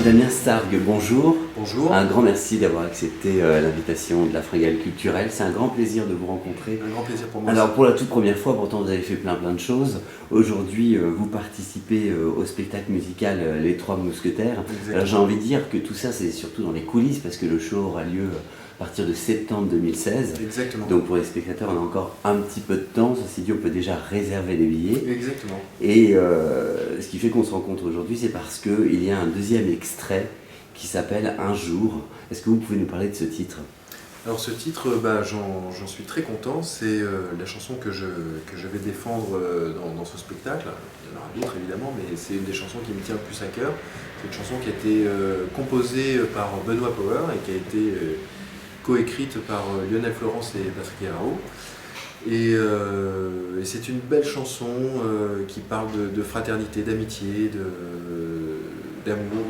Damien Stargue, bonjour. Bonjour. Un grand merci d'avoir accepté l'invitation de la Fringale culturelle. C'est un grand plaisir de vous rencontrer. Un grand plaisir pour moi. Alors pour la toute première fois, pourtant vous avez fait plein de choses. Aujourd'hui, vous participez au spectacle musical Les Trois Mousquetaires. Exactement. Alors j'ai envie de dire que tout ça, c'est surtout dans les coulisses parce que le show aura lieu à partir de septembre 2016. Exactement. Donc pour les spectateurs, on a encore un petit peu de temps. Ceci dit, on peut déjà réserver des billets. Exactement. Et ce qui fait qu'on se rencontre aujourd'hui, c'est parce qu'il y a un deuxième extrait qui s'appelle Un jour. Est-ce que vous pouvez nous parler de ce titre ? Alors ce titre, j'en suis très content. C'est la chanson que je vais défendre dans ce spectacle. Il y en aura d'autres évidemment, mais c'est une des chansons qui me tient le plus à cœur. C'est une chanson qui a été composée par Benoît Power et qui a été coécrite par Lionel Florence et Patrick Hérault. Et c'est une belle chanson qui parle de fraternité, d'amitié, d'amour,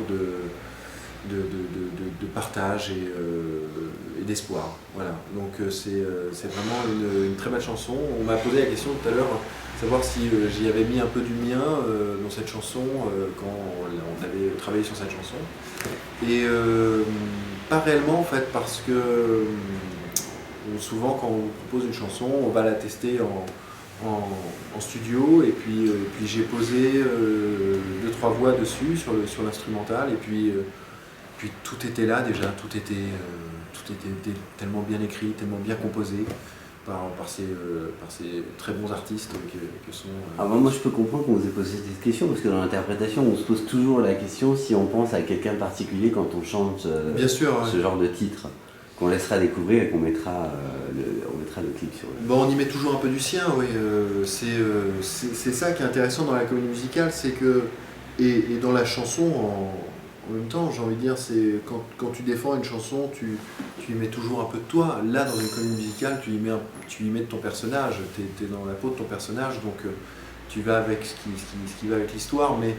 de partage et d'espoir. Voilà. Donc c'est vraiment une très belle chanson. On m'a posé la question tout à l'heure, savoir si j'y avais mis un peu du mien dans cette chanson quand on avait travaillé sur cette chanson. Et pas réellement en fait, parce que souvent quand on propose une chanson, on va la tester en studio et puis j'ai posé 2-3 voix dessus sur l'instrumental et puis tout était là déjà, tout était tellement bien écrit, tellement bien composé par ces très bons artistes que sont... Alors moi je peux comprendre qu'on vous ait posé cette question parce que dans l'interprétation on se pose toujours la question si on pense à quelqu'un de particulier quand on chante Bien sûr, ce genre de titre qu'on laissera découvrir et qu'on mettra le clip sur le... Bon, on y met toujours un peu du sien, oui. C'est ça qui est intéressant dans la comédie musicale, c'est que, et dans la chanson en même temps, j'ai envie de dire, c'est quand tu défends une chanson, tu y mets toujours un peu de toi. Là, dans une comédie musicale, tu y mets de ton personnage, tu es dans la peau de ton personnage, donc tu vas avec ce qui va avec l'histoire, mais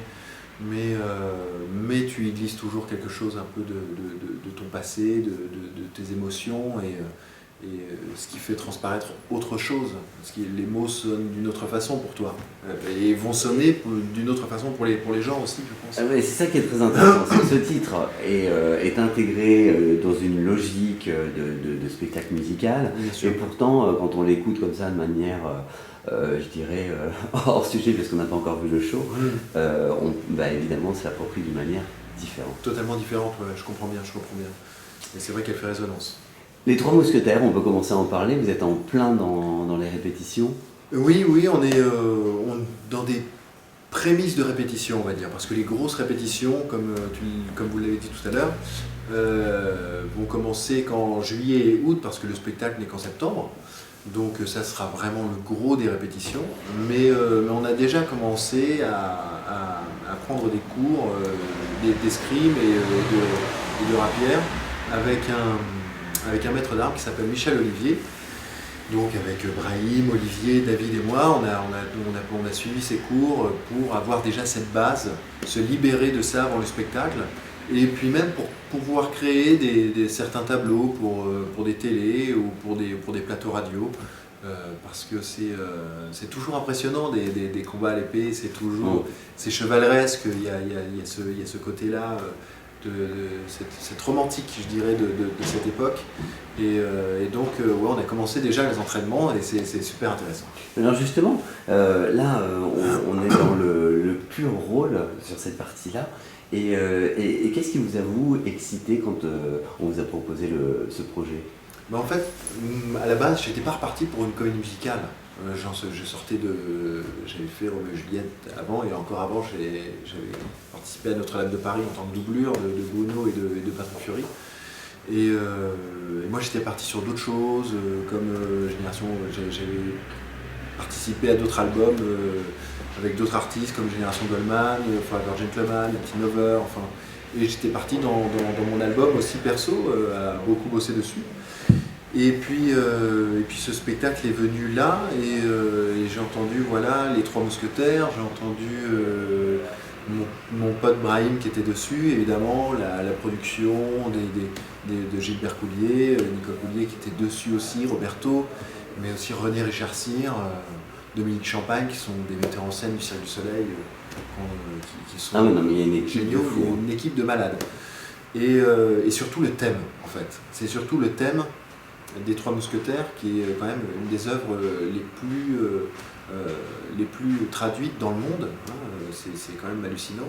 tu y glisses toujours quelque chose un peu de ton passé, de tes émotions et ce qui fait transparaître autre chose. Parce que les mots sonnent d'une autre façon pour toi et vont sonner d'une autre façon pour les gens aussi, je pense. Ah ouais, c'est ça qui est très intéressant, c'est que ce titre est intégré dans une logique de spectacle musical et pourtant quand on l'écoute comme ça de manière je dirais hors sujet parce qu'on n'a pas encore vu le show, évidemment se l'approprie d'une manière différente. Totalement différente, ouais, je comprends bien. Et c'est vrai qu'elle fait résonance. Les Trois Mousquetaires, on peut commencer à en parler, vous êtes en plein dans les répétitions. Oui, on est dans des prémices de répétition, on va dire, parce que les grosses répétitions, comme vous l'avez dit tout à l'heure, vont commencer qu'en juillet et août, parce que le spectacle n'est qu'en septembre. Donc ça sera vraiment le gros des répétitions, mais on a déjà commencé à prendre des cours d'escrime et de rapière avec un maître d'armes qui s'appelle Michel Olivier. Donc avec Brahim, Olivier, David et moi, on a suivi ces cours pour avoir déjà cette base, se libérer de ça avant le spectacle, et puis même pour pouvoir créer certains tableaux pour des télés ou pour des plateaux radio, parce que c'est toujours impressionnant des combats à l'épée, c'est chevaleresque, il y a ce côté-là, cette romantique, je dirais, de cette époque. Et donc, on a commencé déjà les entraînements et c'est super intéressant. Alors justement, là, on est dans le pur rôle sur cette partie-là. Et qu'est-ce qui vous a excité quand on vous a proposé ce projet ? En fait, à la base, j'étais pas reparti pour une comédie musicale. J'avais fait Roméo et Juliette avant, et encore avant, j'avais participé à Notre-Dame de Paris en tant que doublure de Bruno et de Patrick Fiori. Et moi, j'étais parti sur d'autres choses, comme Génération. J'avais participé à d'autres albums avec d'autres artistes comme Génération Goldman, Forever Gentleman, Teen Lover, et j'étais parti dans mon album aussi perso, à beaucoup bosser dessus. Et puis ce spectacle est venu là et j'ai entendu les Trois Mousquetaires, j'ai entendu mon pote Brahim qui était dessus, évidemment la production de Gilbert Coulier, Nicole Coulier qui était dessus aussi, Roberto, mais aussi René Richard Cyr, Dominique Champagne qui sont des metteurs en scène du Cirque du Soleil qui sont Ah oui, non, mais il y a une équipe géniaux, de fous. il y a une équipe de malades. Et surtout le thème, en fait. C'est surtout le thème des Trois Mousquetaires qui est quand même une des œuvres les plus traduites dans le monde. Hein. C'est quand même hallucinant.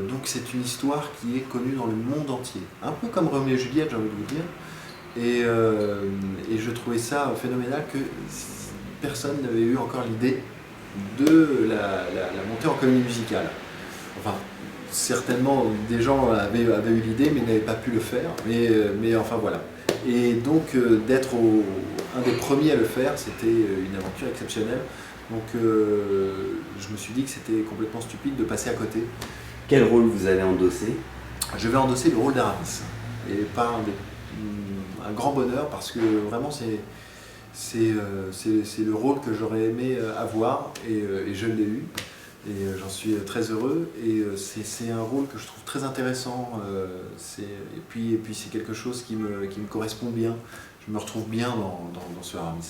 Donc c'est une histoire qui est connue dans le monde entier. Un peu comme Roméo et Juliette, j'ai envie de vous dire. Et je trouvais ça phénoménal que personne n'avait eu encore l'idée de la montée en comédie musicale. Enfin, certainement des gens avaient eu l'idée mais n'avaient pas pu le faire. Mais enfin voilà. Et donc d'être un des premiers à le faire, c'était une aventure exceptionnelle. Donc je me suis dit que c'était complètement stupide de passer à côté. Quel rôle vous allez endosser? Je vais endosser le rôle d'Aramis. Et pas un grand bonheur parce que vraiment c'est le rôle que j'aurais aimé avoir et je l'ai eu. Et j'en suis très heureux. Et c'est un rôle que je trouve très intéressant. Et puis c'est quelque chose qui me correspond bien. Je me retrouve bien dans ce Aramis.